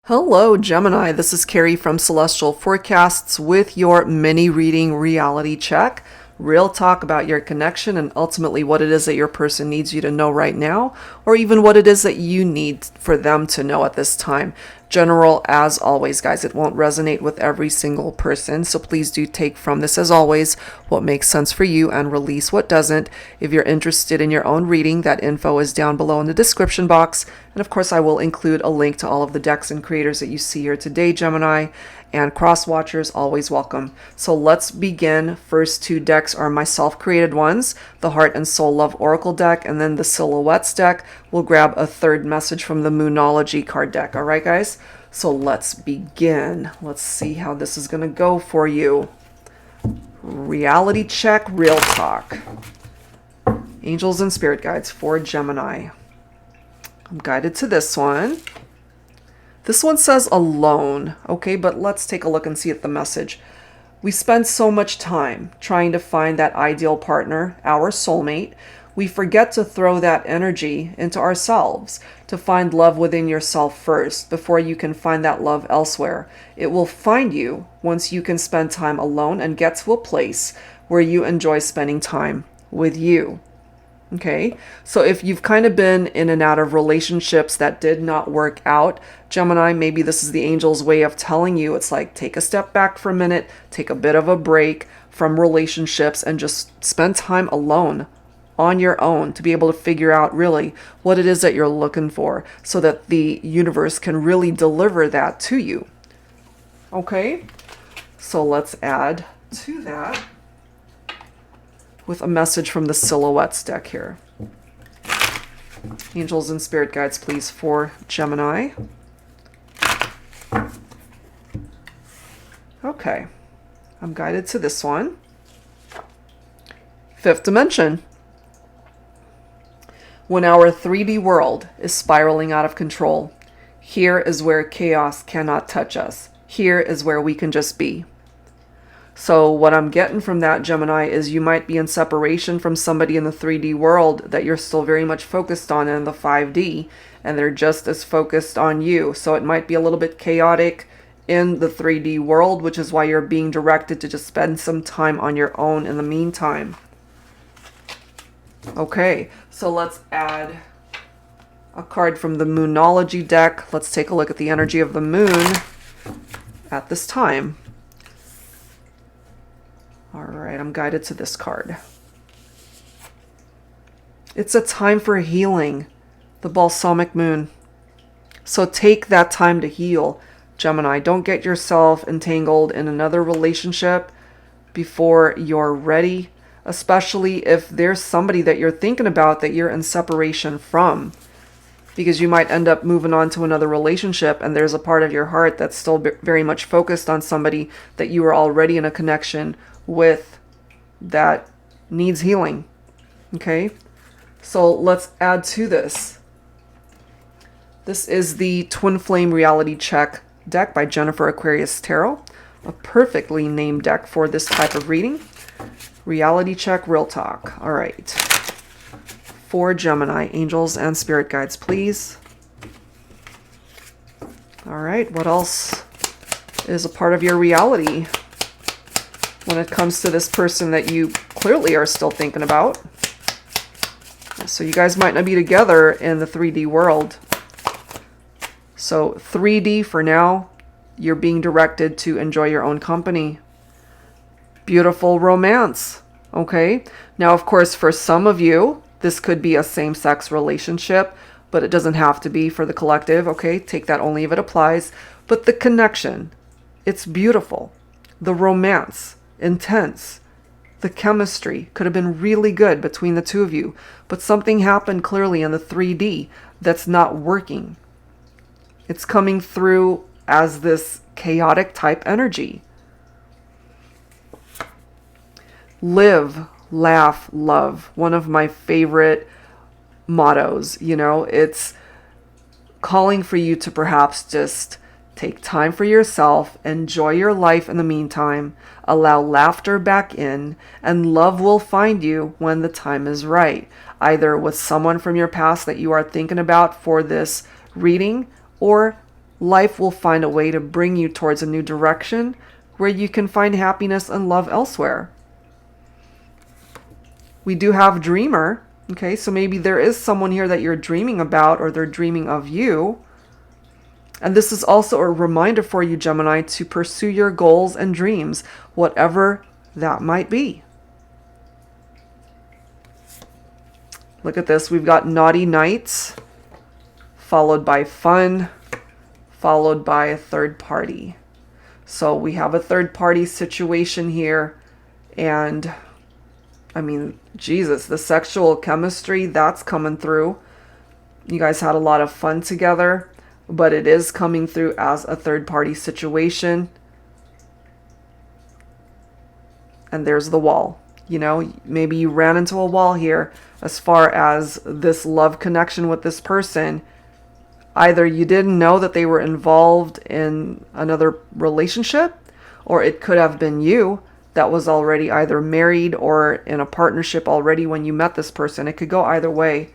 Hello, Gemini. This is Carrie from Celestial Forecasts with your mini reading reality check. Real talk about your connection and ultimately what it is that your person needs you to know right now, or even what it is that you need for them to know at this time. General, as always, guys, it won't resonate with every single person, so please do take from this, as always, what makes sense for you and release what doesn't. If you're interested in your own reading, that info is down below in the description box, and of course I will include a link to all of the decks and creators that you see here today, Gemini, and cross-watchers always welcome. So let's begin. First two decks are my self-created ones, the Heart and Soul Love Oracle deck, and then the Silhouettes deck. We'll grab a third message from the Moonology card deck. All right, guys? So let's begin. Let's see how this is going to go for you. Reality check, real talk. Angels and spirit guides for Gemini. I'm guided to this one. This one says alone, okay, but let's take a look and see at the message. We spend so much time trying to find that ideal partner, our soulmate. We forget to throw that energy into ourselves, to find love within yourself first before you can find that love elsewhere. It will find you once you can spend time alone and get to a place where you enjoy spending time with you. Okay, so if you've kind of been in and out of relationships that did not work out, Gemini, maybe this is the angel's way of telling you, it's like, take a step back for a minute, take a bit of a break from relationships and just spend time alone on your own to be able to figure out really what it is that you're looking for so that the universe can really deliver that to you. Okay, so let's add to that with a message from the Silhouettes deck here. Angels and spirit guides, please, for Gemini. Okay, I'm guided to this one. Fifth dimension. When our 3D world is spiraling out of control, here is where chaos cannot touch us. Here is where we can just be. So what I'm getting from that, Gemini, is you might be in separation from somebody in the 3D world that you're still very much focused on in the 5D, and they're just as focused on you. So it might be a little bit chaotic in the 3D world, which is why you're being directed to just spend some time on your own in the meantime. Okay, so let's add a card from the Moonology deck. Let's take a look at the energy of the moon at this time. All right, I'm guided to this card. It's a time for healing, the balsamic moon. So take that time to heal, Gemini. Don't get yourself entangled in another relationship before you're ready, especially if there's somebody that you're thinking about that you're in separation from, because you might end up moving on to another relationship and there's a part of your heart that's still very much focused on somebody that you were already in a connection with that needs healing. Okay, so let's add to this. This is the Twin Flame Reality Check deck by Jennifer Aquarius Tarot, a perfectly named deck for this type of reading. Reality check, real talk. All right, for Gemini, angels and spirit guides, please. All right, what else is a part of your reality when it comes to this person that you clearly are still thinking about? So you guys might not be together in the 3D world. So 3D for now, you're being directed to enjoy your own company. Beautiful romance. Okay. Now, of course, for some of you, this could be a same-sex relationship, but it doesn't have to be for the collective. Okay. Take that only if it applies. But the connection, it's beautiful. The romance, intense. The chemistry could have been really good between the two of you, but something happened clearly in the 3D that's not working. It's coming through as this chaotic type energy. Live, laugh, love. One of my favorite mottos, you know, it's calling for you to perhaps just take time for yourself, enjoy your life in the meantime, allow laughter back in, and love will find you when the time is right, either with someone from your past that you are thinking about for this reading, or life will find a way to bring you towards a new direction where you can find happiness and love elsewhere. We do have dreamer. Okay, so maybe there is someone here that you're dreaming about, or they're dreaming of you. And this is also a reminder for you, Gemini, to pursue your goals and dreams, whatever that might be. Look at this. We've got naughty nights, followed by fun, followed by a third party. So we have a third party situation here. And I mean, Jesus, the sexual chemistry, that's coming through. You guys had a lot of fun together, but it is coming through as a third party situation. And there's the wall. You know, maybe you ran into a wall here as far as this love connection with this person. Either you didn't know that they were involved in another relationship, or it could have been you that was already either married or in a partnership already when you met this person. It could go either way,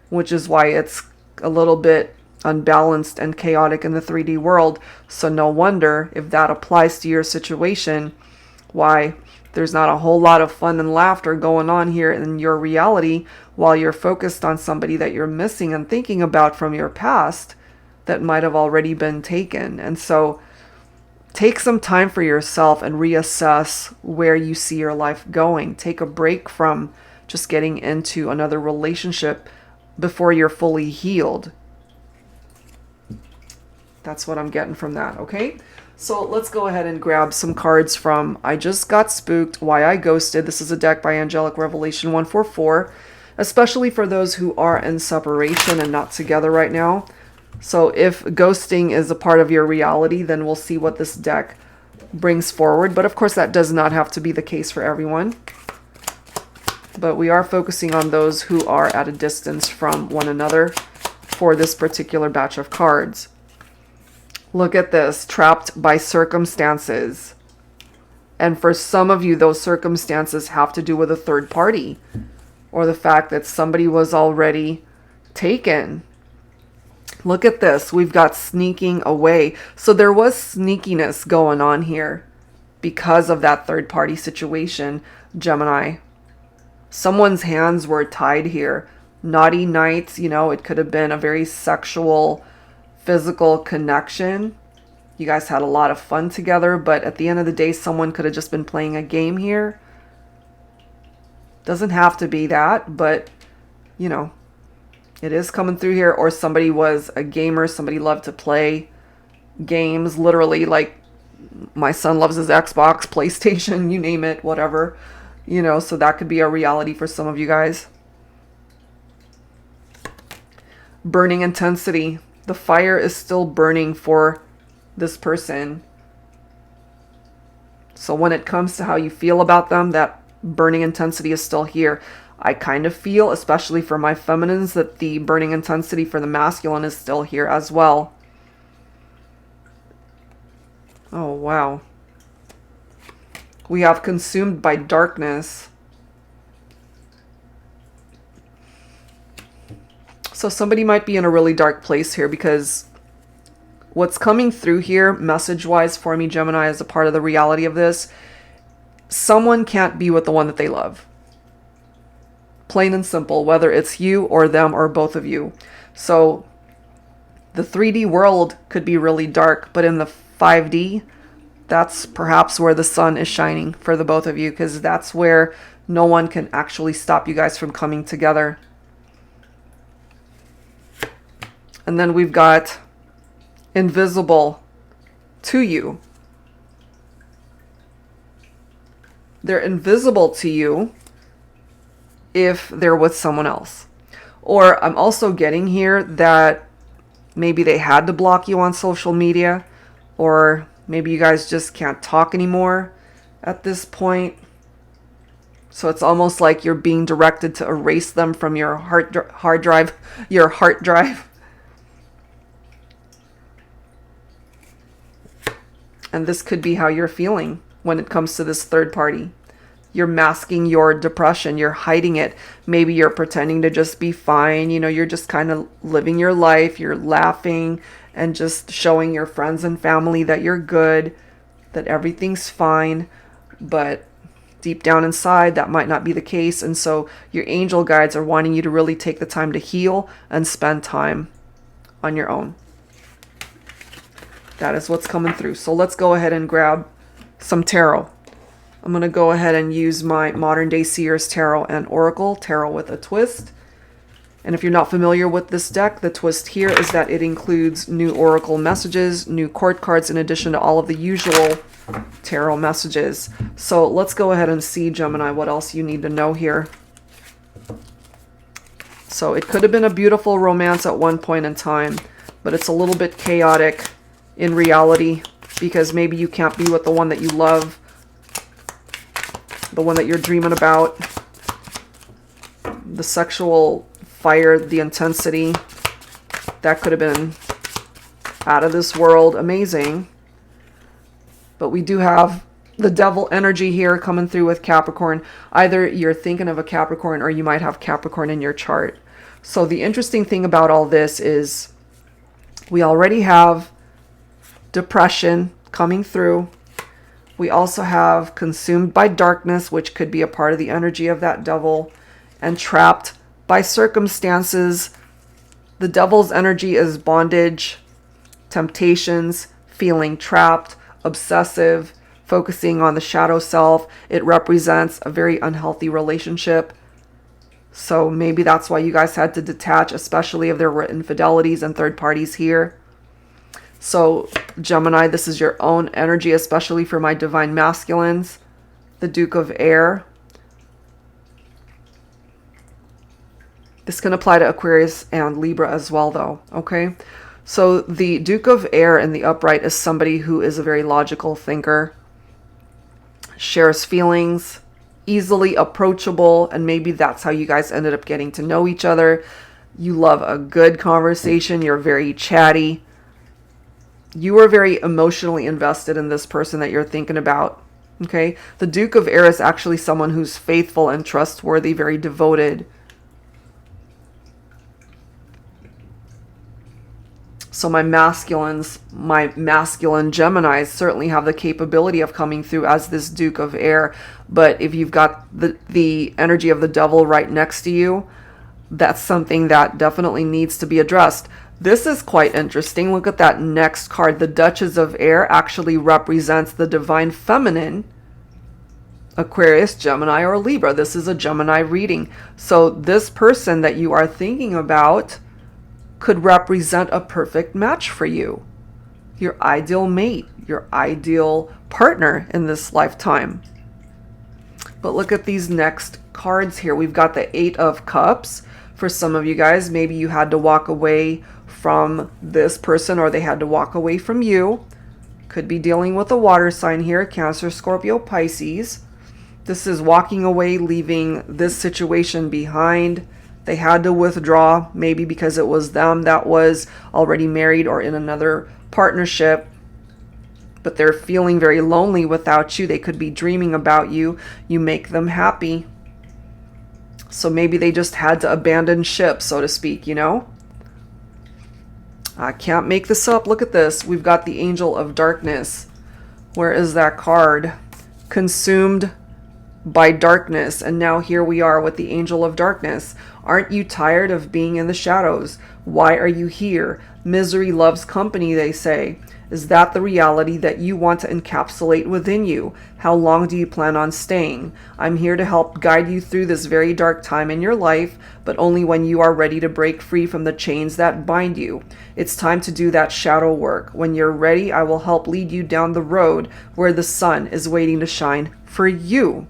which is why it's a little bit unbalanced and chaotic in the 3D world. So no wonder if that applies to your situation, why there's not a whole lot of fun and laughter going on here in your reality while you're focused on somebody that you're missing and thinking about from your past that might have already been taken. And so take some time for yourself and reassess where you see your life going. Take a break from just getting into another relationship before you're fully healed. That's what I'm getting from that, okay? So let's go ahead and grab some cards from I Just Got Spooked, Why I Ghosted. This is a deck by Angelic Revelation 144, especially for those who are in separation and not together right now. So if ghosting is a part of your reality, then we'll see what this deck brings forward. But of course, that does not have to be the case for everyone. But we are focusing on those who are at a distance from one another for this particular batch of cards. Look at this, trapped by circumstances. And for some of you, those circumstances have to do with a third party, or the fact that somebody was already taken. Look at this. We've got sneaking away. So there was sneakiness going on here because of that third party situation, Gemini. Someone's hands were tied here. Naughty nights, you know, it could have been a very sexual, physical connection. You guys had a lot of fun together, but at the end of the day, someone could have just been playing a game here. Doesn't have to be that, but, you know, it is coming through here. Or somebody was a gamer. Somebody loved to play games. Literally, like my son loves his Xbox, PlayStation, you name it, whatever. You know, so that could be a reality for some of you guys. Burning intensity. The fire is still burning for this person. So when it comes to how you feel about them, that burning intensity is still here. I kind of feel, especially for my feminines, that the burning intensity for the masculine is still here as well. Oh, wow. We have consumed by darkness. So somebody might be in a really dark place here, because what's coming through here message-wise for me, Gemini, as a part of the reality of this, someone can't be with the one that they love. Plain and simple, whether it's you or them or both of you. So the 3D world could be really dark, but in the 5D, that's perhaps where the sun is shining for the both of you, because that's where no one can actually stop you guys from coming together. And then we've got invisible to you. They're invisible to you if they're with someone else. Or I'm also getting here that maybe they had to block you on social media, or maybe you guys just can't talk anymore at this point. So it's almost like you're being directed to erase them from your hard drive. And this could be how you're feeling when it comes to this third party. You're masking your depression. You're hiding it. Maybe you're pretending to just be fine. You know, you're just kind of living your life. You're laughing and just showing your friends and family that you're good, that everything's fine. But deep down inside, that might not be the case. And so your angel guides are wanting you to really take the time to heal and spend time on your own. That is what's coming through. So let's go ahead and grab some tarot. I'm going to go ahead and use my Modern Day Seers Tarot and Oracle, Tarot with a Twist. And if you're not familiar with this deck, the twist here is that it includes new Oracle messages, new court cards, in addition to all of the usual tarot messages. So let's go ahead and see, Gemini, what else you need to know here. So it could have been a beautiful romance at one point in time, but it's a little bit chaotic in reality because maybe you can't be with the one that you love, the one that you're dreaming about. The sexual fire, the intensity, that could have been out of this world, amazing. But we do have the devil energy here coming through with Capricorn. Either you're thinking of a Capricorn or you might have Capricorn in your chart. So the interesting thing about all this is we already have depression coming through. We also have consumed by darkness, which could be a part of the energy of that devil, and trapped by circumstances. The devil's energy is bondage, temptations, feeling trapped, obsessive, focusing on the shadow self. It represents a very unhealthy relationship. So maybe that's why you guys had to detach, especially if there were infidelities and third parties here. So Gemini, this is your own energy, especially for my divine masculines. The Duke of Air. This can apply to Aquarius and Libra as well, though, okay? So the Duke of Air in the upright is somebody who is a very logical thinker, shares feelings, easily approachable, and maybe that's how you guys ended up getting to know each other. You love a good conversation. You're very chatty. You are very emotionally invested in this person that you're thinking about, okay? The Duke of Air is actually someone who's faithful and trustworthy, very devoted. So my masculines, my masculine Geminis certainly have the capability of coming through as this Duke of Air. But if you've got the energy of the devil right next to you, that's something that definitely needs to be addressed. This is quite interesting. Look at that next card. The Duchess of Air actually represents the divine feminine, Aquarius, Gemini, or Libra. This is a Gemini reading. So this person that you are thinking about could represent a perfect match for you. Your ideal mate, your ideal partner in this lifetime. But look at these next cards here. We've got the Eight of Cups. For some of you guys, maybe you had to walk away from this person or they had to walk away from you. Could be dealing with a water sign here, Cancer, Scorpio, Pisces. This is walking away, leaving this situation behind. They had to withdraw, maybe because it was them that was already married or in another partnership. But they're feeling very lonely without you. They could be dreaming about you. You make them happy. So maybe they just had to abandon ship, so to speak, you know? I can't make this up. Look at this. We've got the Angel of Darkness. Where is that card? Consumed by darkness. And now here we are with the Angel of Darkness. Aren't you tired of being in the shadows? Why are you here? Misery loves company, they say. Is that the reality that you want to encapsulate within you? How long do you plan on staying? I'm here to help guide you through this very dark time in your life, but only when you are ready to break free from the chains that bind you. It's time to do that shadow work. When you're ready, I will help lead you down the road where the sun is waiting to shine for you.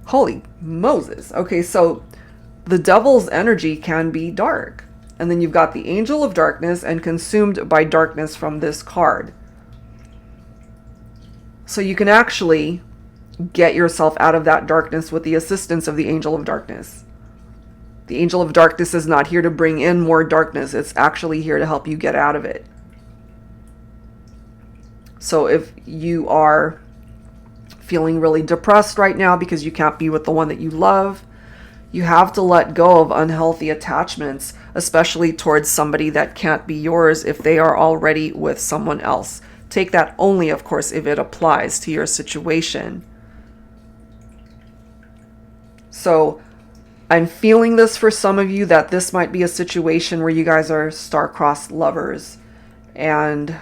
Holy Moses. Okay, so the devil's energy can be dark. And then you've got the Angel of Darkness and consumed by darkness from this card. So you can actually get yourself out of that darkness with the assistance of the Angel of Darkness. The Angel of Darkness is not here to bring in more darkness. It's actually here to help you get out of it. So if you are feeling really depressed right now because you can't be with the one that you love. You have to let go of unhealthy attachments, especially towards somebody that can't be yours if they are already with someone else. Take that only, of course, if it applies to your situation. So I'm feeling this for some of you, that this might be a situation where you guys are star-crossed lovers and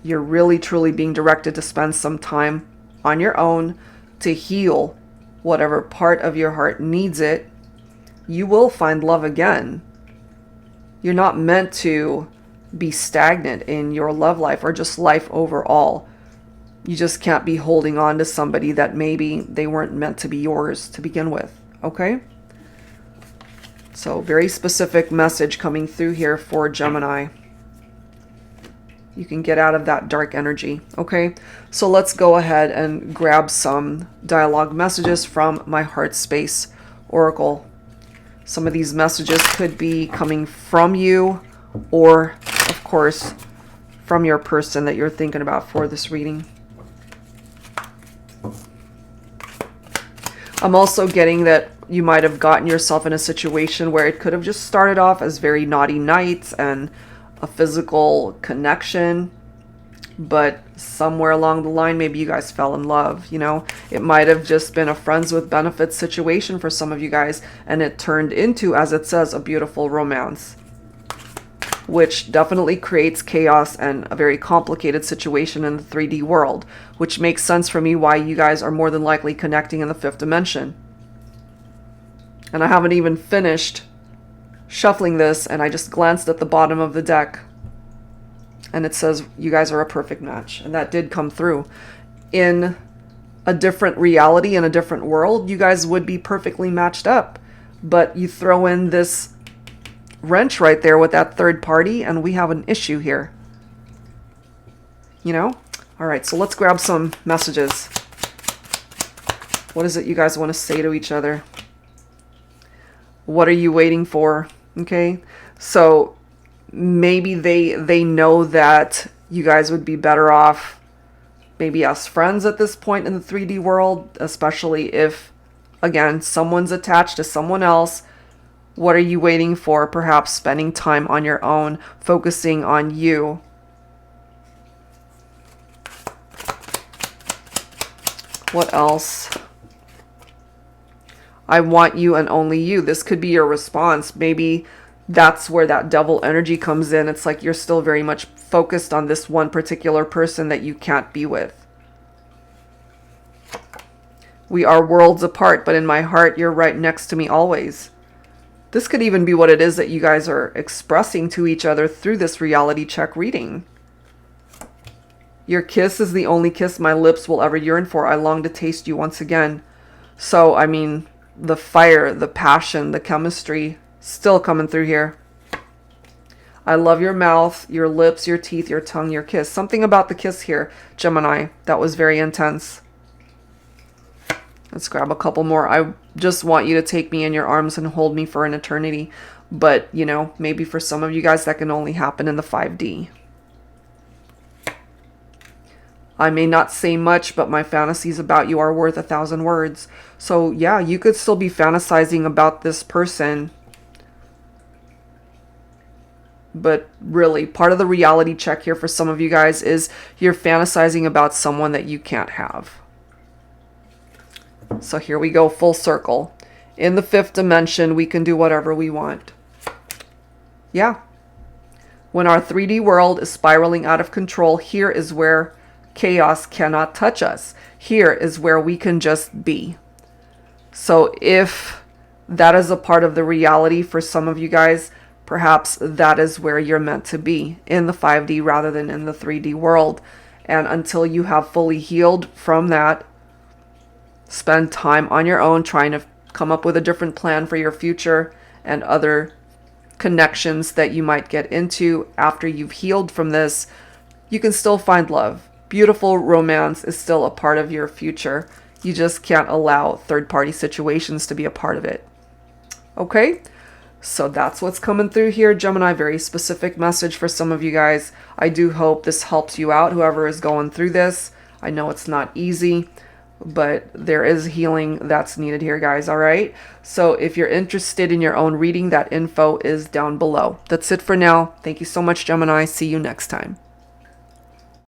you're really truly being directed to spend some time on your own to heal whatever part of your heart needs it. You will find love again. You're not meant to be stagnant in your love life or just life overall. You just can't be holding on to somebody that maybe they weren't meant to be yours to begin with, okay? So very specific message coming through here for Gemini. You can get out of that dark energy, okay? So let's go ahead and grab some dialogue messages from my HeartSpace Oracle. Some of these messages could be coming from you or, of course, from your person that you're thinking about for this reading. I'm also getting that you might have gotten yourself in a situation where it could have just started off as very naughty nights and a physical connection, but somewhere along the line, maybe you guys fell in love, you know? It might have just been a friends with benefits situation for some of you guys, and it turned into, as it says, a beautiful romance, which definitely creates chaos and a very complicated situation in the 3D world, which makes sense for me why you guys are more than likely connecting in the 5th dimension. And I haven't even finished shuffling this, and I just glanced at the bottom of the deck, and it says you guys are a perfect match. And that did come through. In a different reality, in a different world, you guys would be perfectly matched up, but you throw in this wrench right there with that third party, and we have an issue here, you know? All right, so let's grab some messages. What is it you guys want to say to each other? What are you waiting for? Okay, so maybe they know that you guys would be better off maybe as friends at this point in the 3D world, especially if, again, someone's attached to someone else. What are you waiting for? Perhaps spending time on your own, focusing on you. What else? I want you and only you. This could be your response. Maybe that's where that devil energy comes in. It's like you're still very much focused on this one particular person that you can't be with. We are worlds apart, but in my heart, you're right next to me always. This could even be what it is that you guys are expressing to each other through this reality check reading. Your kiss is the only kiss my lips will ever yearn for. I long to taste you once again. So, I mean, the fire, the passion, the chemistry, still coming through here. I love your mouth, your lips, your teeth, your tongue, your kiss. Something about the kiss here, Gemini, that was very intense. Let's grab a couple more. I just want you to take me in your arms and hold me for an eternity. But, you know, maybe for some of you guys that can only happen in the 5D. I may not say much, but my fantasies about you are worth 1,000 words. So yeah, you could still be fantasizing about this person. But really, part of the reality check here for some of you guys is you're fantasizing about someone that you can't have. So here we go, full circle. In the 5th dimension, we can do whatever we want. Yeah. When our 3D world is spiraling out of control, here is where chaos cannot touch us. Here is where we can just be. So if that is a part of the reality for some of you guys, perhaps that is where you're meant to be, in the 5D rather than in the 3D world. And until you have fully healed from that, spend time on your own trying to come up with a different plan for your future and other connections that you might get into after you've healed from this. You can still find love. Beautiful romance is still a part of your future. You just can't allow third-party situations to be a part of it. Okay? So that's what's coming through here, Gemini. Very specific message for some of you guys. I do hope this helps you out, whoever is going through this. I know it's not easy, but there is healing that's needed here, guys. All right. So if you're interested in your own reading, that info is down below. That's it for now. Thank you so much, Gemini. See you next time.